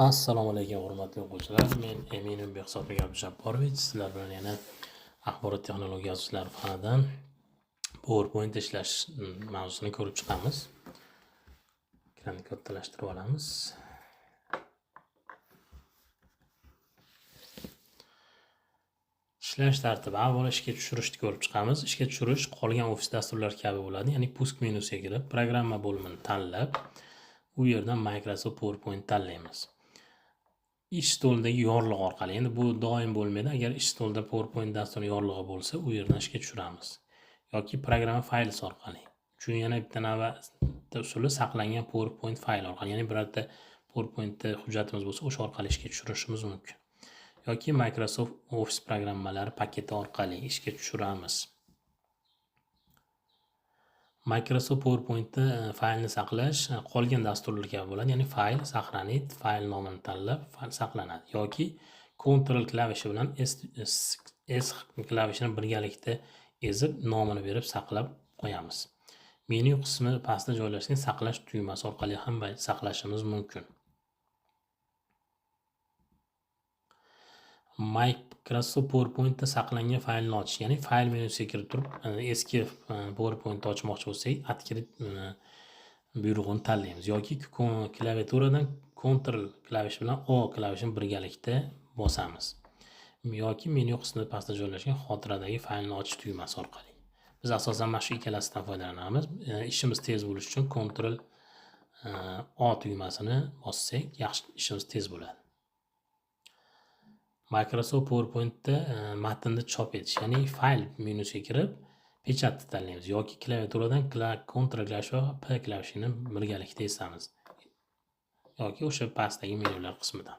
Assalomu alaykum hurmatli o'quvchilar. Men Emin Behzodbek Abdujabborovich. Sizlar bilan yana axborot texnologiyasi usullari fanidan PowerPoint ishlash mavzusini ko'rib chiqamiz. Ekranni kattalashtirib olamiz. Ishlash tartibi. Avvalo ishga tushirishni ko'rib chiqamiz. Ishga tushirish qolgan ofis dasturlari kabi bo'ladi. Ya'ni pusk menusiga kirib, programma bo'limini tanlab, u yerdan Microsoft PowerPoint tanlaymiz. Ish stolidagi yorliq orqali, endi bu doim bo'lmaydi. Agar ish stolida PowerPoint dasturi yorlig'i bo'lsa, u yerdan ishga tushiramiz yoki programma faylisi orqali. Uchun yana bitta navbatda usuli saqlangan PowerPoint fayl orqali, ya'ni birorta PowerPointda hujjatimiz bo'lsa, o'sha orqali ishga tushirishimiz mumkin. Yoki Microsoft Office programmalari paketi orqali ishga tushiramiz. Microsoft PowerPointda faylni saqlash qolgan dasturlar kabi bo'ladi. Ya'ni fayl saqlanadi, fayl nomini tanlab, fayl saqlanadi yoki Ctrl klavishi bilan S klavishini birgalikda ezib nomini berib saqlab qo'yamiz. Menu qismi pastda joylashgan saqlash tugmasi orqali ham saqlashimiz mumkin. Microsoft PowerPointda saqlangan faylni ochish, ya'ni fayl menusiga kirib turib, eski PowerPointni ochmoqchi bo'lsak, открыть buyrug'ini tanlaymiz yoki klaviaturadan Ctrl klavishi bilan O klavishini birgalikda bosamiz. Yoki menu qismida pastda joylashgan xotiradagi faylni ochish tugmasi orqali. Biz asosan mana shu ikkalasidan foydalanamiz. Ishimiz tez bo'lishi uchun Ctrl O tugmasini bossak, yaxshi ishimiz tez bo'ladi. Microsoft PowerPointda matnni chop etish, ya'ni fayl menusiga kirib, pechatni tanlaymiz yoki klaviaturadan Ctrl klavishi va P klavishini birgalikda esamiz yoki o'sha pastdagi menular qismidan.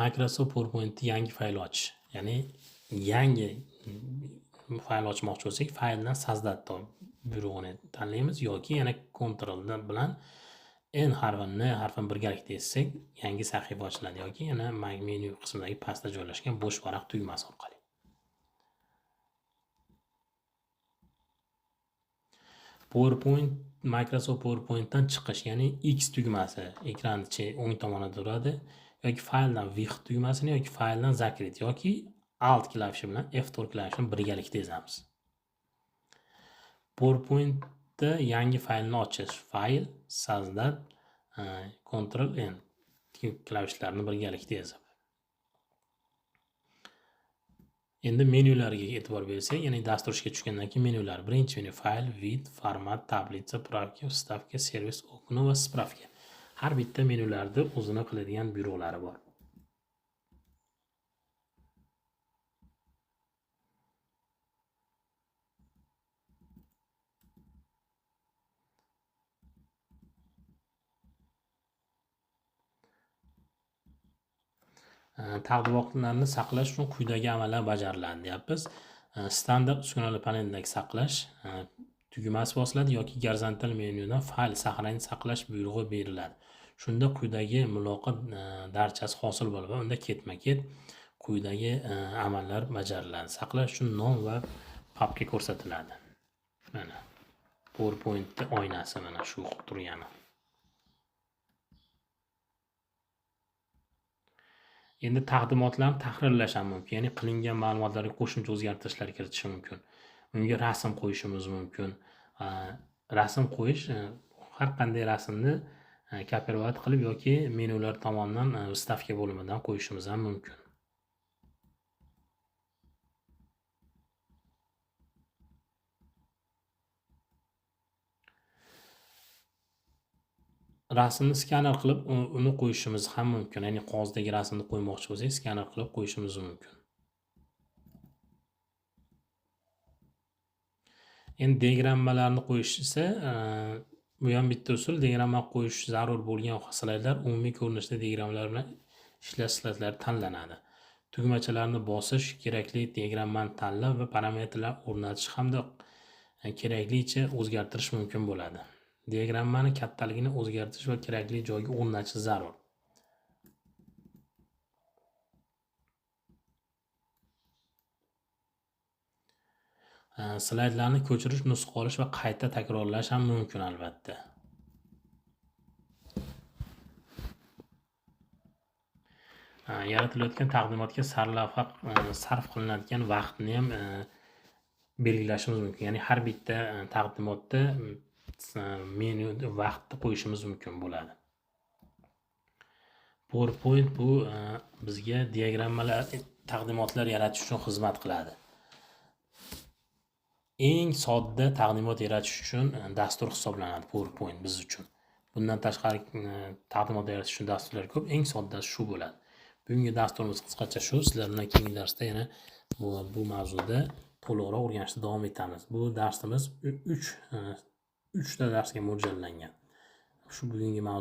Microsoft PowerPointda yangi fayl ochish, ya'ni yangi fayl ochmoqchi bo'lsak, fayldan sozdat buyrug'ini tanlaymiz yoki yana Ctrl bilan N harfini, N harfini birgalikda essak, yangi sahifa ochiladi yoki yana menu qismidagi pastda joylashgan bo'sh varaq tugmasi orqali. PowerPoint, Microsoft PowerPointdan chiqish, ya'ni X tugmasi ekranni o'ng tomonida turadi yoki fayldan Vix tugmasini yoki fayldan Zakrit yoki Alt klavishi bilan F4 klavishini birgalikda ezamiz. PowerPointda yangi faylni ochish, fayl, sozdat, Ctrl N klavishlarini birgalikda ezib. Endi menyularga e'tibor bersak, ya'ni dastur ishga tushgandan keyin menyular. Birinchi menu fayl, vid, format, tablitsa, pravka, vstavka, servis, okno va spravka. Har bitta menyularda o'zini qiladigan byuroqlari bor. Taqdimotlarni saqlash uchun quyidagi amallar bajariladi deyapmiz. Standart uskunalar panelidagi saqlash tugmasi bosiladi yoki gorizontal menyudan fayl saqlanishini saqlash buyrug'i beriladi. Shunda quyidagi muloqot darchasi hosil bo'ladi va unda ketma-ket quyidagi amallar bajariladi. Saqlash uchun nom va papka ko'rsatiladi. Mana PowerPoint oynasi mana shu turgani. Endi taqdimotlarni tahrirlash ham mumkin, ya'ni qilingan ma'lumotlarga qo'shimcha o'zgartirishlar kiritish mumkin. Unga rasm qo'yishimiz mumkin. Rasm qo'yish har qanday rasmni kopirovat qilib yoki menyular tomonidan vstavka bo'limidan qo'yishimiz ham mumkin. Rasmni skaner qilib uni qo'yishimiz ham mumkin. Ya'ni qog'ozdagi rasmni qo'ymoqchi bo'lsak, skaner qilib qo'yishimiz mumkin. Endi diagrammalarni qo'yish esa bu ham bitta usul. Diagramma qo'yish zarur bo'lgan slaydlar umumiy ko'rinishda diagrammalar bilan ishlash slaydlari tanlanadi. Tugmachalarni bosish, kerakli diagrammani tanlab va parametrlar o'rnatish hamda keraklicha o'zgartirish mumkin bo'ladi. Diagrammani kattaligini o'zgartirish va kerakli joyga o'rnatish zarur. Slaydlarni ko'chirish, nusxa olish va qayta takrorlash ham mumkin albatta. yaratilayotgan taqdimotga sarf qilinadigan vaqtni ham belgilashimiz mumkin. Ya'ni har bitta taqdimotda menu vaqtni qo'yishimiz mumkin bo'ladi. PowerPoint bu bizga diagrammalar, taqdimotlar yaratish uchun xizmat qiladi. Eng sodda taqdimot yaratish uchun dastur hisoblanadi PowerPoint biz uchun. Bundan tashqari taqdimot yaratish uchun dasturlar ko'p, eng soddasi shu bo'ladi. Bugungi dasturimiz qisqacha shu. Sizlar bilan keyingi darsda yana bu mavzuda to'liqroq o'rganishda davom etamiz. Bu darsimiz 3 ta darsga mo'ljallangan. Shu bugungi mavzu